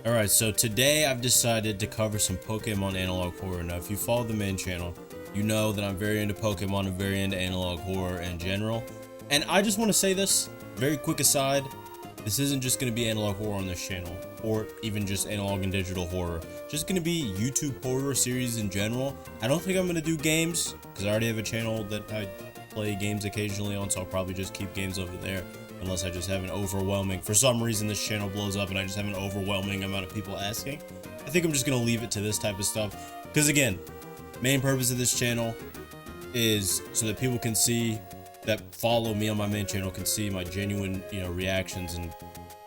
Alright, so today I've decided to cover some Pokemon analog horror. Now, if you follow the main channel, you know that I'm very into Pokemon and very into analog horror in general. And I just want to say this, very quick aside, this isn't just going to be analog horror on this channel, or even just analog and digital horror. Just going to be YouTube horror series in general. I don't think I'm going to do games, because I already have a channel that I play games occasionally on, so I'll probably just keep games over there. Unless I just have an overwhelming, for some reason this channel blows up and I just have an overwhelming amount of people asking. I think I'm just gonna leave it to this type of stuff. Because again, main purpose of this channel is so that people can see, that follow me on my main channel can see my genuine, reactions and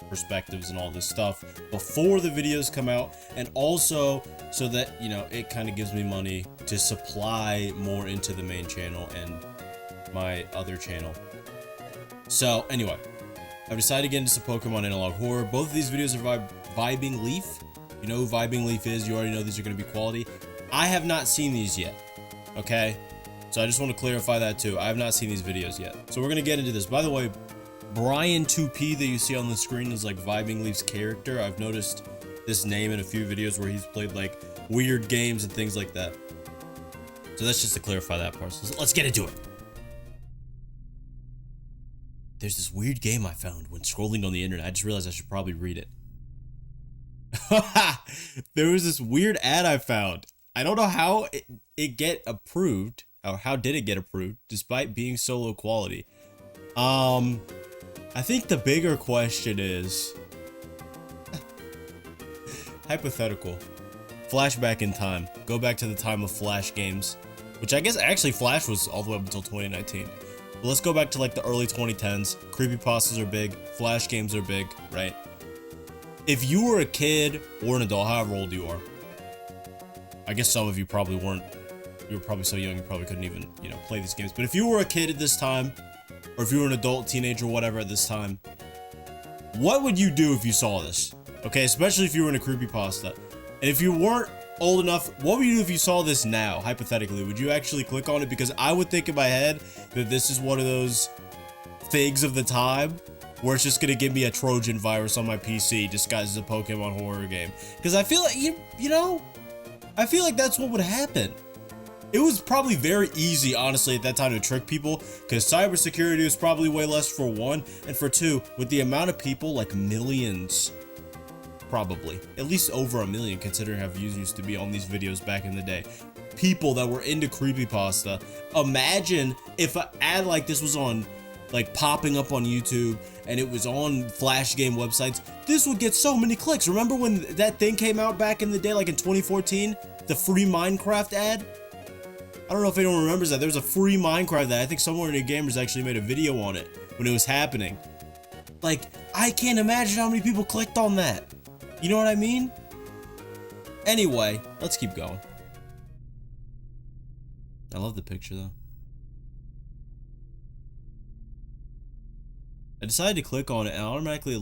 perspectives and all this stuff before the videos come out, and also so that, it kind of gives me money to supply more into the main channel and my other channel. So anyway, I've decided to get into some Pokemon analog horror. Both of these videos are VibingLeaf. You know who VibingLeaf is. You already know these are going to be quality. I have not seen these yet. Okay? So I just want to clarify that too. I have not seen these videos yet. So we're going to get into this. By the way, Brian 2P that you see on the screen is like VibingLeaf's character. I've noticed this name in a few videos where he's played like weird games and things like that. So that's just to clarify that part. So let's get into it. There's this weird game I found when scrolling on the internet. I just realized I should probably read it. There was this weird ad I found. I don't know how it get approved, or how did it get approved, despite being so low quality. I think the bigger question is... hypothetical. Flashback in time. Go back to the time of Flash games. Which I guess actually Flash was all the way up until 2019. But let's go back to like the early 2010s. Creepypastas are big. Flash games are big, right? If you were a kid or an adult, however old you are, I guess some of you probably weren't. You were probably so young you probably couldn't even, play these games. But if you were a kid at this time, or if you were an adult, teenager, whatever at this time, what would you do if you saw this? Okay, especially if you were in a creepypasta. And if you weren't old enough, what would you do if you saw this now, hypothetically? Would you actually click on it? Because I would think in my head that this is one of those things of the time where it's just gonna give me a Trojan virus on my PC disguised as a Pokemon horror game. Because I feel like, I feel like that's what would happen. It was probably very easy, honestly, at that time to trick people, because cybersecurity was probably way less, for one, and for two, with the amount of people, like millions, probably at least over 1 million, considering how views used to be on these videos back in the day, people that were into creepypasta. Imagine if an ad like this was on, like, popping up on YouTube, and it was on Flash game websites. This would get so many clicks. Remember when that thing came out back in the day, like in 2014, the free Minecraft ad? I don't know if anyone remembers that. There was a free Minecraft ad. I think Somewhere in the Gamers actually made a video on it when it was happening. Like, I can't imagine how many people clicked on that. You know what I mean? Anyway, let's keep going. I love the picture though. I decided to click on it and automatically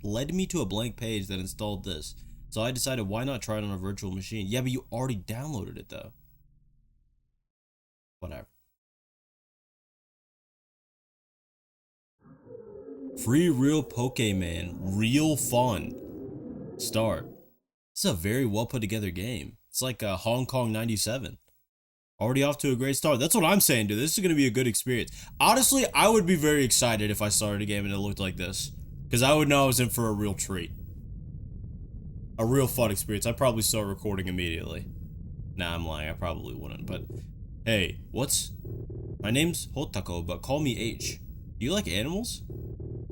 led me to a blank page that installed this. So I decided, why not try it on a virtual machine? Yeah, but you already downloaded it though. Whatever. Free real Pokemon. Real fun. Start. This is a very well put together game. It's like a Hong Kong 97. Already off to a great start. That's what I'm saying, dude. This is going to be a good experience. Honestly, I would be very excited if I started a game and it looked like this, because I would know I was in for a real treat. A real fun experience. I'd probably start recording immediately. Nah, I'm lying. I probably wouldn't, but hey, my name's Hotako, but call me H. Do you like animals?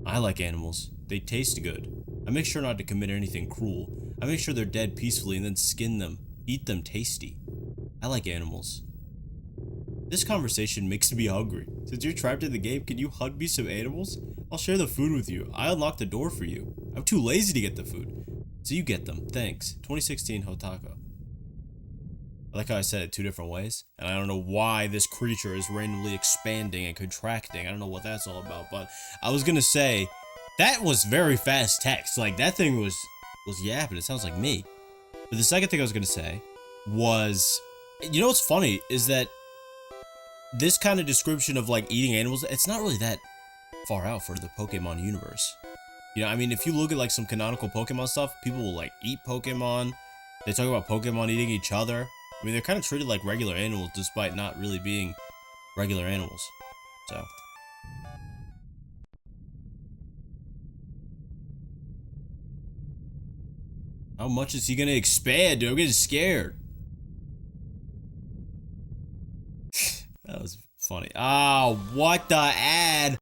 I like animals. They taste good. I make sure not to commit anything cruel. I make sure they're dead peacefully and then skin them. Eat them tasty. I like animals. This conversation makes me hungry. Since you're trapped in the game, can you hug me some animals? I'll share the food with you. I unlocked the door for you. I'm too lazy to get the food. So you get them. Thanks. 2016 Hotako. I like how I said it 2 different ways. And I don't know why this creature is randomly expanding and contracting. I don't know what that's all about. But I was gonna say, that was very fast text. Like, that thing was yapping. It sounds like me. But the second thing I was gonna say was, you know what's funny is that this kind of description of like eating animals, it's not really that far out for the Pokemon universe. You know, I mean, if you look at like some canonical Pokemon stuff, people will like eat Pokemon. They talk about Pokemon eating each other. I mean, they're kind of treated like regular animals despite not really being regular animals. So. How much is he gonna expand, dude? I'm getting scared. That was funny. Oh, what the ad?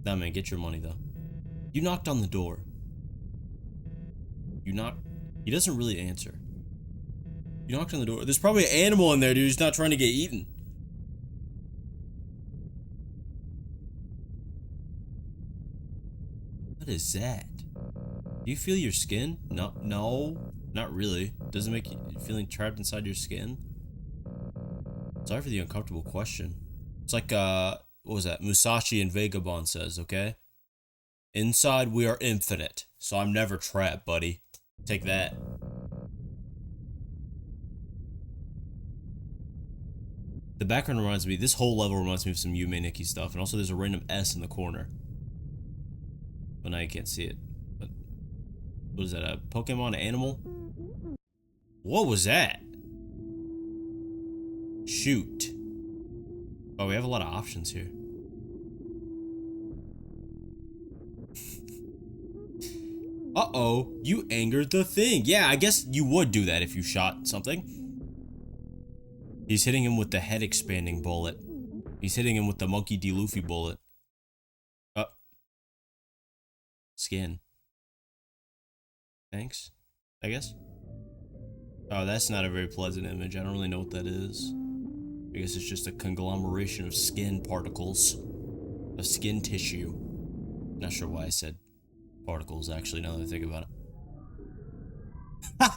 Nah, man, get your money, though. You knocked on the door. You knocked... He doesn't really answer. You knocked on the door. There's probably an animal in there, dude, who's not trying to get eaten. What is that? Do you feel your skin? No, no, not really. Doesn't make you feeling trapped inside your skin? Sorry for the uncomfortable question. It's like, what was that? Musashi and Vagabond says, okay? Inside we are infinite, so I'm never trapped, buddy. Take that. The background reminds me, this whole level reminds me of some Yume Nikki stuff, and also there's a random S in the corner. But now you can't see it. But what is that, a Pokemon animal? What was that? Shoot. Oh, we have a lot of options here. Uh-oh, you angered the thing. Yeah, I guess you would do that if you shot something. He's hitting him with the head expanding bullet. He's hitting him with the Monkey D. Luffy bullet. Skin. Thanks, I guess. Oh, that's not a very pleasant image. I don't really know what that is. I guess it's just a conglomeration of skin particles. Of skin tissue. Not sure why I said particles, actually, now that I think about it.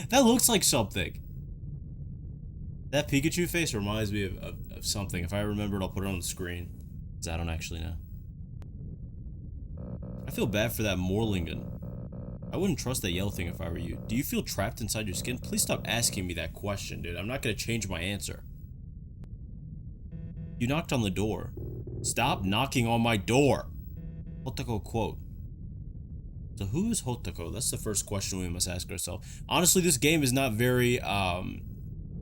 That looks like something. That Pikachu face reminds me of something. If I remember it, I'll put it on the screen. Because I don't actually know. I feel bad for that Morlingen. I wouldn't trust that yellow thing if I were you. Do you feel trapped inside your skin? Please stop asking me that question, dude. I'm not gonna change my answer. You knocked on the door. Stop knocking on my door. Hotako quote. So who is Hotako? That's the first question we must ask ourselves. Honestly, this game is not very, what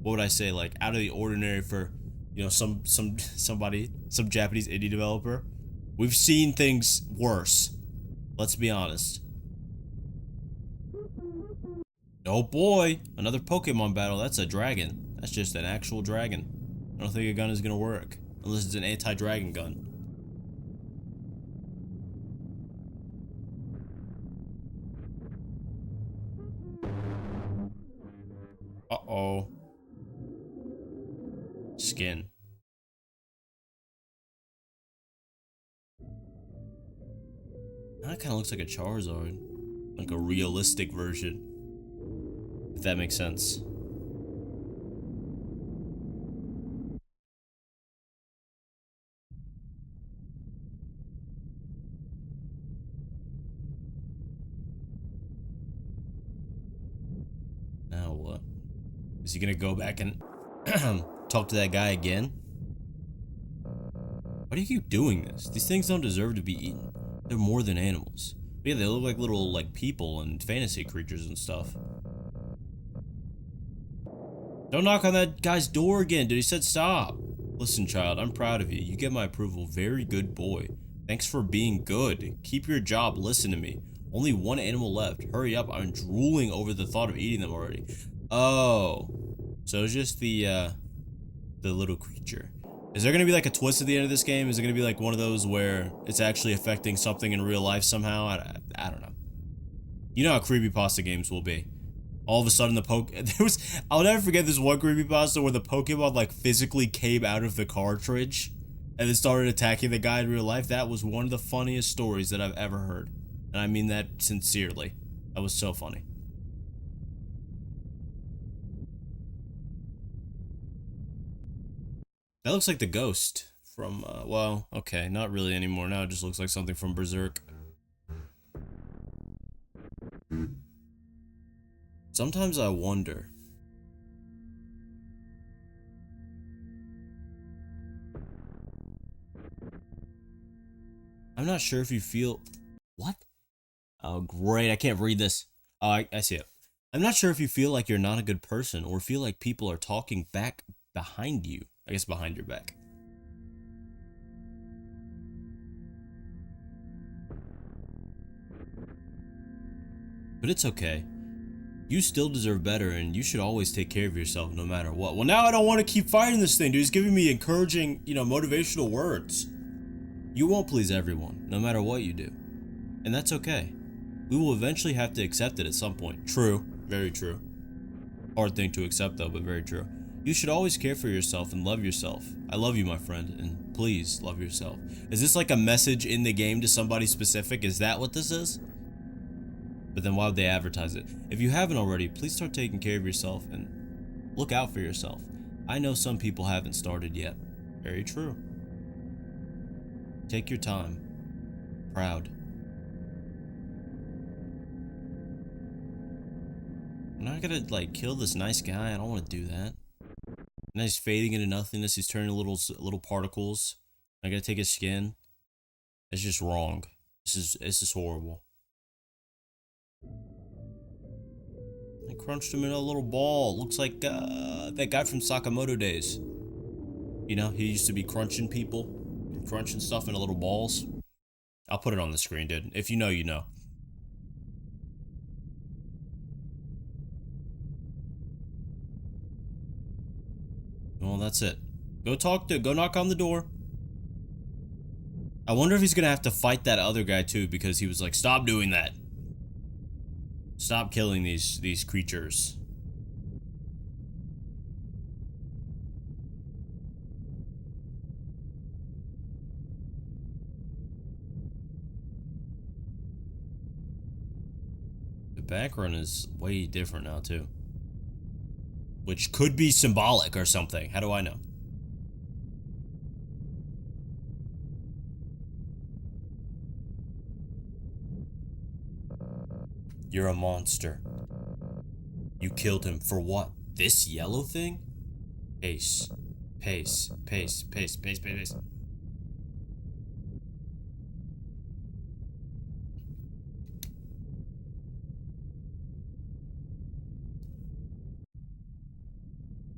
would I say, like, out of the ordinary for, you know, some Japanese indie developer. We've seen things worse. Let's be honest. Oh boy, another Pokemon battle. That's a dragon. That's just an actual dragon. I don't think a gun is gonna work. Unless it's an anti-dragon gun. Uh-oh. Skin. That kind of looks like a Charizard. Like a realistic version. If that makes sense. Now what? Is he gonna go back and talk to that guy again? Why do you keep doing this? These things don't deserve to be eaten. They're more than animals. But yeah, they look like little, like, people and fantasy creatures and stuff. Don't knock on that guy's door again, dude. He said stop. Listen, child, I'm proud of you. You get my approval. Very good boy. Thanks for being good. Keep your job. Listen to me. Only one animal left. Hurry up. I'm drooling over the thought of eating them already. Oh. So it's just the little creature. Is there gonna be like a twist at the end of this game? Is it gonna be like one of those where it's actually affecting something in real life somehow? I don't know. You know how creepypasta games will be. All of a sudden I'll never forget this one creepypasta where the Pokemon like physically came out of the cartridge and then started attacking the guy in real life. That was one of the funniest stories that I've ever heard. And I mean that sincerely. That was so funny. That looks like the ghost from, well, okay, not really anymore. Now it just looks like something from Berserk. Sometimes I wonder. I'm not sure if you feel... What? Oh, great. I can't read this. Oh, I see it. I'm not sure if you feel like you're not a good person or feel like people are talking back behind you. I guess behind your back. But it's okay. You still deserve better, and you should always take care of yourself no matter what. Well, now I don't want to keep fighting this thing, dude. He's giving me encouraging, motivational words. You won't please everyone, no matter what you do. And that's okay. We will eventually have to accept it at some point. True. Very true. Hard thing to accept, though, but very true. You should always care for yourself and love yourself. I love you, my friend, and please love yourself. Is this like a message in the game to somebody specific? Is that what this is? But then why would they advertise it? If you haven't already, please start taking care of yourself and look out for yourself. I know some people haven't started yet. Very true. Take your time. Proud. I'm not gonna, like, kill this nice guy. I don't want to do that. Now he's fading into nothingness. He's turning little particles. I gotta take his skin. It's just wrong. This is horrible. I crunched him in a little ball. Looks like that guy from Sakamoto days. You know, he used to be crunching people and crunching stuff into little balls. I'll put it on the screen, dude. If you know, you know. Well, that's it. Go knock on the door. I wonder if he's gonna have to fight that other guy too, because he was like, stop doing that. Stop killing these creatures. The background is way different now too. Which could be symbolic or something. How do I know? You're a monster. You killed him for what? This yellow thing? Pace. Pace. Pace. Pace. Pace. Pace. Pace.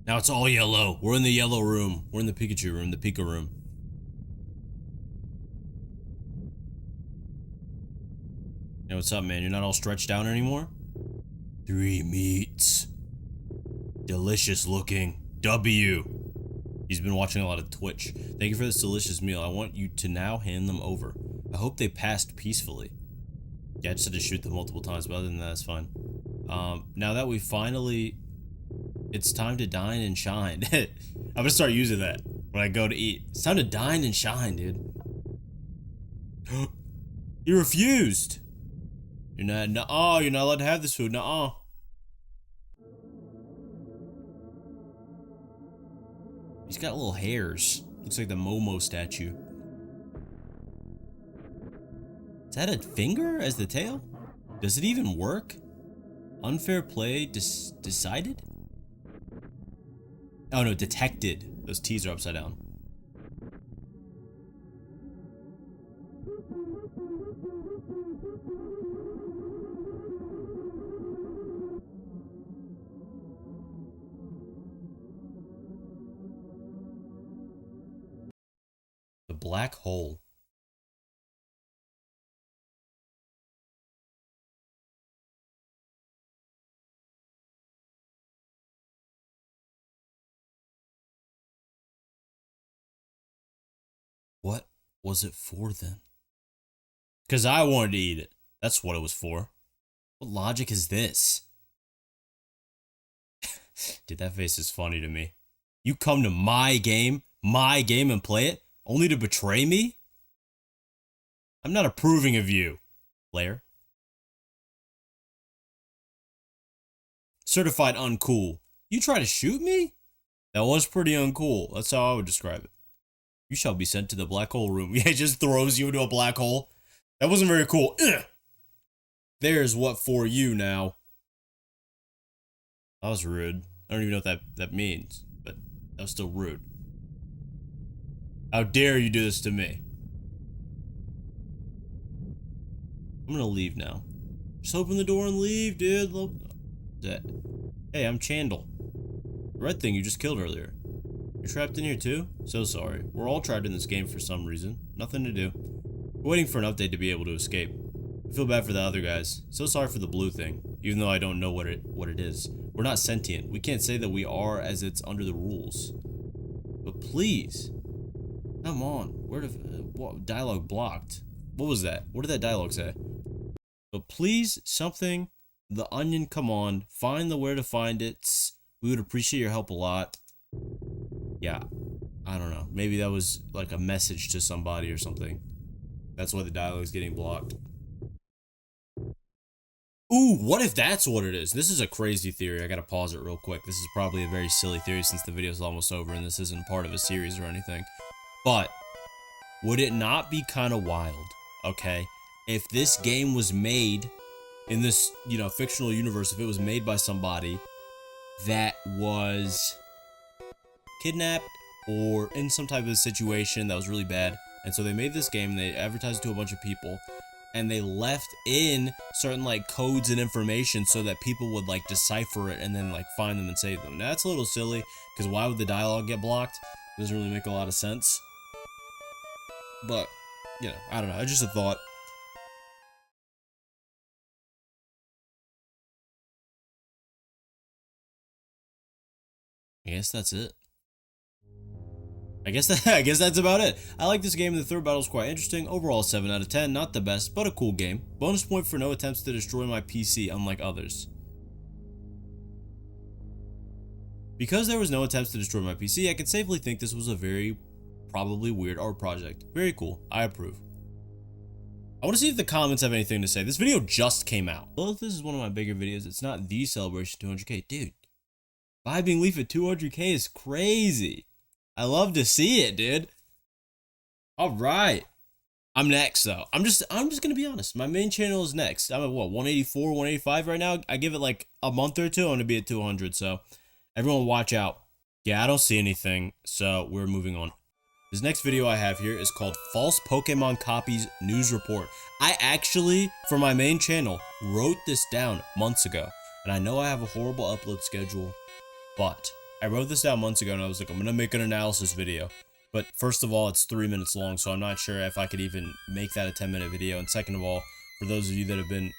Now it's all yellow. We're in the yellow room. We're in the Pikachu room, the Pika room. Hey, what's up, man? You're not all stretched out anymore? 3 meats. Delicious looking. W. He's been watching a lot of Twitch. Thank you for this delicious meal. I want you to now hand them over. I hope they passed peacefully. Yeah, I just had to shoot them multiple times, but other than that, it's fine. Now that we finally... It's time to dine and shine. I'm gonna start using that when I go to eat. It's time to dine and shine, dude. You refused. You're not allowed to have this food. Nuh-uh. He's got little hairs. Looks like the Momo statue. Is that a finger as the tail? Does it even work? Unfair play decided? Oh no, detected. Those T's are upside down. The black hole. What was it for then? Because I wanted to eat it. That's what it was for. What logic is this? Dude, that face is funny to me. You come to my game and play it, only to betray me? I'm not approving of you, player. Certified uncool. You try to shoot me? That was pretty uncool. That's how I would describe it. You shall be sent to the black hole room. Yeah, it just throws you into a black hole. That wasn't very cool. Ugh. There's what for you now. That was rude. I don't even know what that means, but that was still rude. How dare you do this to me? I'm gonna leave now. Just open the door and leave, dude. Look. Hey, I'm Chandel. The red thing you just killed earlier. You're trapped in here too? So sorry. We're all trapped in this game for some reason. Nothing to do. We're waiting for an update to be able to escape. I feel bad for the other guys. So sorry for the blue thing, even though I don't know what it is. We're not sentient. We can't say that we are, as it's under the rules. But please, come on. Where what dialogue blocked? What was that? What did that dialogue say? But please, something. The onion, come on. Find the where to find it. We would appreciate your help a lot. Yeah, I don't know. Maybe that was like a message to somebody or something. That's why the dialogue's getting blocked. Ooh, what if that's what it is? This is a crazy theory. I gotta pause it real quick. This is probably a very silly theory since the video's almost over and this isn't part of a series or anything. But, would it not be kind of wild, okay, if this game was made in this, you know, fictional universe, if it was made by somebody that was kidnapped or in some type of situation that was really bad, and so they made this game, they advertised it to a bunch of people, and they left in certain like codes and information so that people would like decipher it and then like find them and save them. Now that's a little silly, because why would the dialogue get blocked? It doesn't really make a lot of sense. But, you know, I don't know, it's just a thought. I guess that's it. I guess that's about it. I like this game and the third battle is quite interesting. Overall 7 out of 10, not the best, but a cool game. Bonus point for no attempts to destroy my PC, unlike others. Because there was no attempts to destroy my PC, I can safely think this was a very probably weird art project. Very cool. I approve. I want to see if the comments have anything to say. This video just came out. Well, if this is one of my bigger videos, it's not the celebration 200k. Dude, VibingLeaf at 200k is crazy. I love to see it, dude. All right. I'm next, though. I'm just gonna be honest. My main channel is next. I'm at what, 184, 185 right now. I give it like a month or two. I'm gonna be at 200. So everyone, watch out. Yeah, I don't see anything. So we're moving on. This next video I have here is called False Pokemon Copies News Report. I actually, for my main channel, wrote this down months ago, and I know I have a horrible upload schedule, but I wrote this down months ago and I was like, I'm gonna make an analysis video. But first of all, it's 3 minutes long, so I'm not sure if I could even make that a 10-minute video. And second of all, for those of you that have been,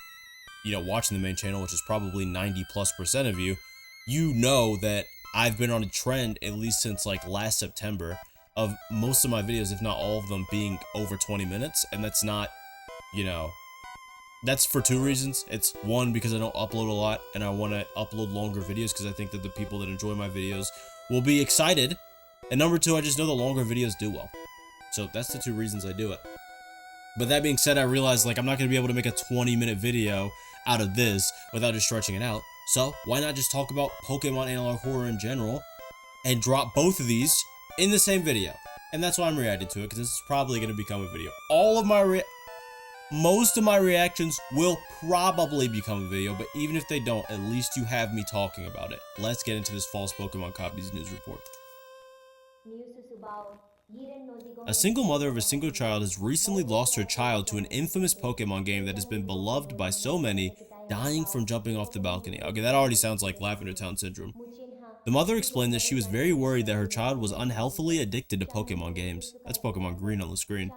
you know, watching the main channel, which is probably 90+% of you, you know that I've been on a trend, at least since like last September, of most of my videos, if not all of them, being over 20 minutes. And that's not, you know, that's for two reasons. It's one, because I don't upload a lot and I want to upload longer videos because I think that the people that enjoy my videos will be excited. And number two, I just know that longer videos do well. So that's the two reasons I do it. But that being said, I realized like I'm not going to be able to make a 20-minute video out of this without just stretching it out. So why not just talk about Pokemon Analog Horror in general and drop both of these in the same video? And that's why I'm reacting to it, because this is probably going to become a video. Most of my reactions will probably become a video, but even if they don't, at least you have me talking about it. Let's get into this False Pokemon Copies News Report. A single mother of a single child has recently lost her child to an infamous Pokemon game that has been beloved by so many, dying from jumping off the balcony. Okay, that already sounds like Lavender Town Syndrome. The mother explained that she was very worried that her child was unhealthily addicted to Pokemon games. That's Pokemon Green on the screen.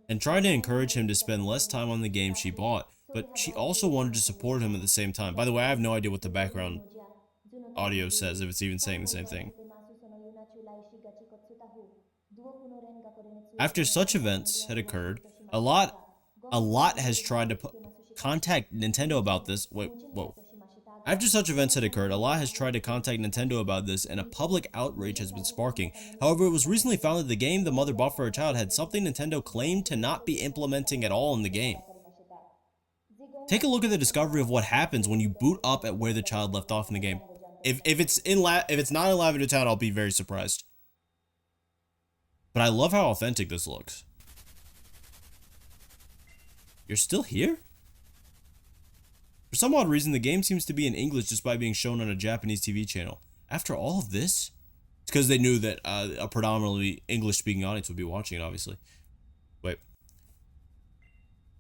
And tried to encourage him to spend less time on the game she bought, but she also wanted to support him at the same time. By the way, I have no idea what the background audio says, if it's even saying the same thing. After such events had occurred, a lot has tried to contact Nintendo about this. After such events had occurred, a lot has tried to contact Nintendo about this, and a public outrage has been sparking. However, it was recently found that the game the mother bought for her child had something Nintendo claimed to not be implementing at all in the game. Take a look at the discovery of what happens when you boot up at where the child left off in the game. If it's not in Lavender Town, I'll be very surprised. But I love how authentic this looks. You're still here? For some odd reason, the game seems to be in English despite being shown on a Japanese TV channel. After all of this? It's because they knew that a predominantly English-speaking audience would be watching it, obviously. Wait.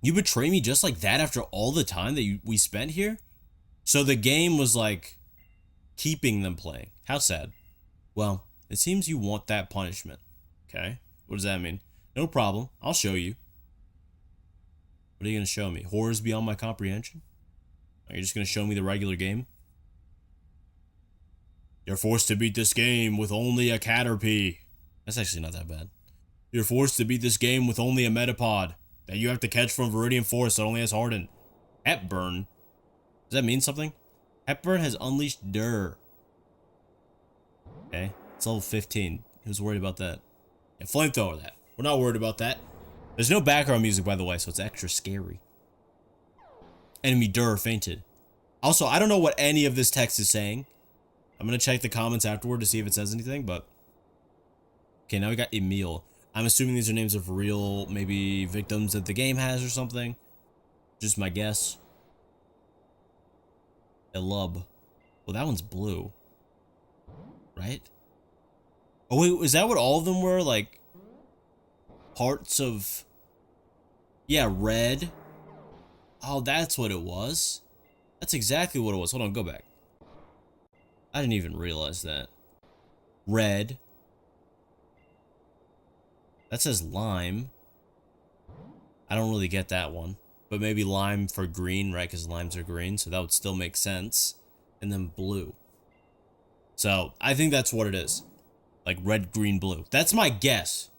You betray me just like that after all the time that we spent here? So the game was like keeping them playing. How sad. Well, it seems you want that punishment. Okay. What does that mean? No problem. I'll show you. What are you going to show me? Horrors beyond my comprehension? Are you just going to show me the regular game? You're forced to beat this game with only a Caterpie. That's actually not that bad. You're forced to beat this game with only a Metapod that you have to catch from Viridian Forest that only has Harden. Hepburn? Does that mean something? Hepburn has unleashed Durr. Okay, it's level 15. Who's worried about that? Yeah, flamethrower that. We're not worried about that. There's no background music, by the way, so it's extra scary. Enemy Durr fainted. Also, I don't know what any of this text is saying. I'm gonna check the comments afterward to see if it says anything, but... Okay, now we got Emil. I'm assuming these are names of real, maybe victims that the game has or something. Just my guess. Elub. Well, that one's blue. Right? Oh, wait, is that what all of them were? Like, parts of... Yeah, red. Oh, that's what it was. That's exactly what it was. Hold on, go back. I didn't even realize that. Red. That says lime. I don't really get that one. But maybe lime for green, right? Because limes are green, so that would still make sense. And then blue. So, I think that's what it is. Like red, green, blue. That's my guess.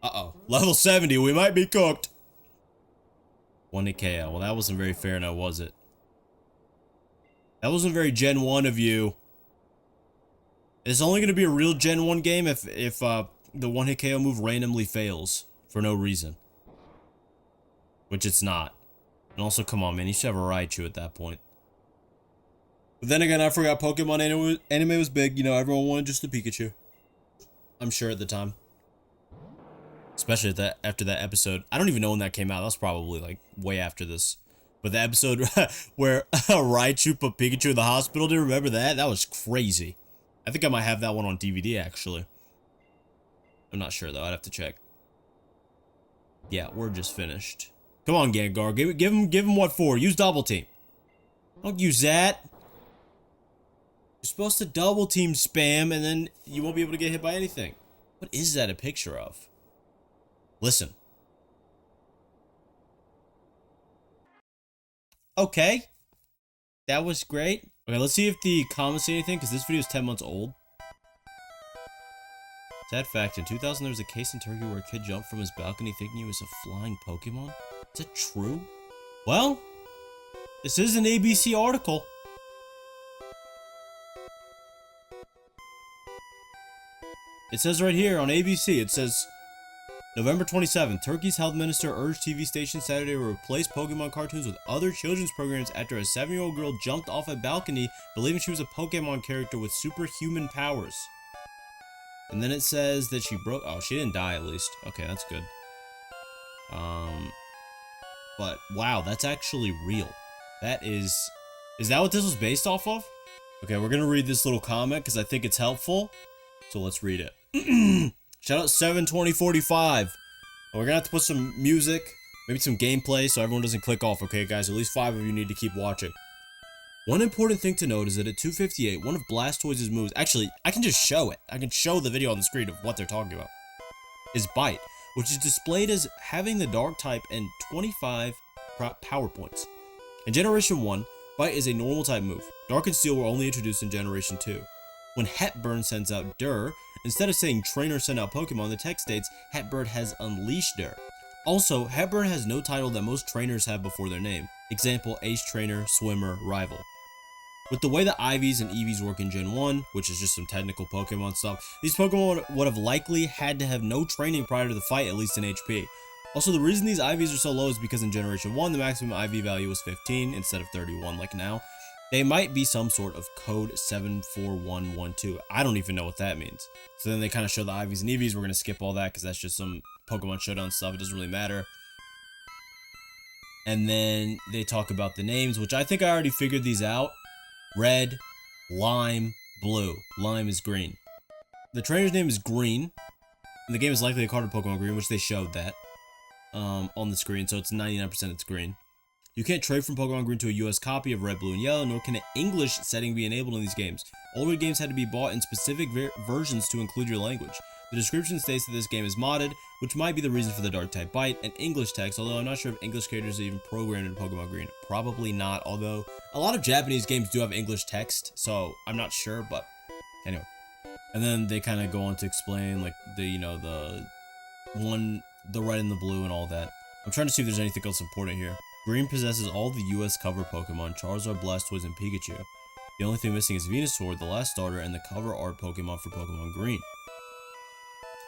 Uh-oh. Level 70, we might be cooked. 1 to KO. Well, that wasn't very fair now, was it? That wasn't very Gen 1 of you. It's only going to be a real Gen 1 game if the 1-hit KO move randomly fails for no reason. Which it's not. And also, come on, man, you should have a Raichu at that point. But then again, I forgot Pokemon anime was big. You know, everyone wanted just a Pikachu. I'm sure at the time. Especially after that episode. I don't even know when that came out. That was probably, like, way after this. But the episode where Raichu put Pikachu in the hospital, do you remember that? That was crazy. I think I might have that one on DVD, actually. I'm not sure, though. I'd have to check. Yeah, we're just finished. Come on, Gengar. Give him what for. Use double team. Don't use that. You're supposed to double team spam, and then you won't be able to get hit by anything. What is that a picture of? Listen. Okay. That was great. Okay, let's see if the comments say anything, because this video is 10 months old. Sad fact, in 2000 there was a case in Turkey where a kid jumped from his balcony thinking he was a flying Pokemon. Is that true? Well, this is an ABC article. It says right here on ABC, it says, November 27th, Turkey's health minister urged TV station Saturday to replace Pokemon cartoons with other children's programs after a 7-year-old girl jumped off a balcony believing she was a Pokemon character with superhuman powers. And then it says that she broke... Oh, she didn't die at least. Okay, that's good. But, wow, that's actually real. That is... Is that what this was based off of? Okay, we're gonna read this little comment because I think it's helpful. So let's read it. Shout out 72045. We're gonna have to put some music, maybe some gameplay so everyone doesn't click off, okay guys? At least 5 of you need to keep watching. One important thing to note is that at 258, one of Blastoise's moves, actually, I can just show it. I can show the video on the screen of what they're talking about. Is Bite, which is displayed as having the Dark type and 25 power points. In Generation 1, Bite is a normal type move. Dark and Steel were only introduced in Generation 2. When Hepburn sends out Durr, instead of saying Trainer send out Pokemon, the text states Hepburn has unleashed Durr. Also, Hepburn has no title that most trainers have before their name. Example, Ace Trainer, Swimmer, Rival. With the way the IVs and EVs work in Gen 1, which is just some technical Pokemon stuff, these Pokemon would have likely had to have no training prior to the fight, at least in HP. Also, the reason these IVs are so low is because in Generation 1, the maximum IV value was 15 instead of 31 like now. They might be some sort of code 74112. I don't even know what that means. So then they kind of show the IVs and EVs. We're going to skip all that because that's just some Pokemon Showdown stuff. It doesn't really matter. And then they talk about the names, which I think I already figured these out. Red, Lime, Blue. Lime is green. The trainer's name is Green. And the game is likely a card of Pokemon Green, which they showed that. on the screen, so it's 99% it's green. You can't trade from Pokemon Green to a US copy of Red, Blue, and Yellow, nor can an English setting be enabled in these games. Older games had to be bought in specific versions to include your language. The description states that this game is modded, which might be the reason for the Dark-type bite, and English text, although I'm not sure if English characters are even programmed in Pokemon Green. Probably not, although a lot of Japanese games do have English text, so I'm not sure, but anyway. And then they kind of go on to explain, like, the red and the blue and all that. I'm trying to see if there's anything else important here. Green possesses all the US cover Pokemon, Charizard, Blastoise, and Pikachu. The only thing missing is Venusaur, the last starter, and the cover art Pokemon for Pokemon Green.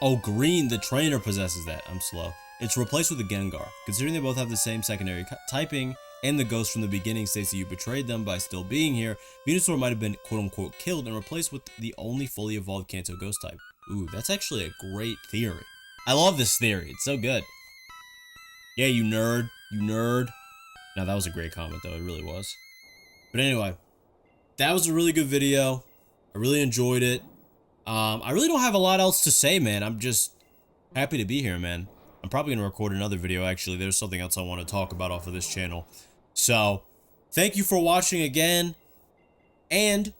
Oh, Green, the trainer possesses that. I'm slow. It's replaced with a Gengar. Considering they both have the same secondary typing, and the ghost from the beginning states that you betrayed them by still being here, Venusaur might have been quote-unquote killed and replaced with the only fully evolved Kanto ghost type. Ooh, that's actually a great theory. I love this theory. It's so good. Yeah, you nerd. You nerd. Now, that was a great comment, though. It really was. But anyway, that was a really good video. I really enjoyed it. I really don't have a lot else to say, man. I'm just happy to be here, man. I'm probably going to record another video, actually. There's something else I want to talk about off of this channel. So, thank you for watching again. And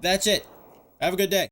that's it. Have a good day.